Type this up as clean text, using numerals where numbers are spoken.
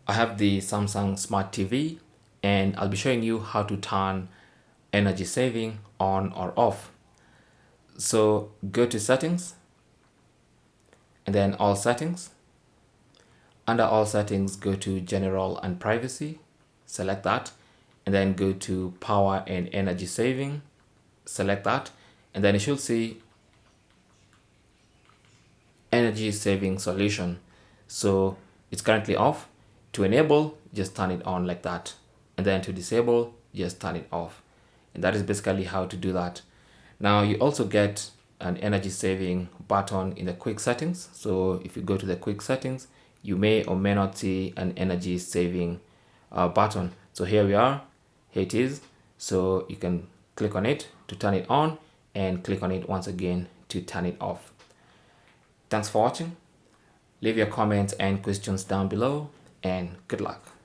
I have the Samsung Smart TV and I'll be showing you how to turn energy saving on or off. So go to settings and then all settings. Under all settings, go to general and privacy, select that, and then go to power and energy saving, select that, and then you should see energy saving solution. So it's currently off. To enable, just turn it on like that, and then to disable, just turn it off. And that is basically how to do that. Now you also get an energy saving button in the quick settings. So if you go to the quick settings, you may or may not see an energy saving button. So here we are, here it is. So you can click on it to turn it on and click on it once again to turn it off. Thanks for watching. Leave your comments and questions down below and good luck.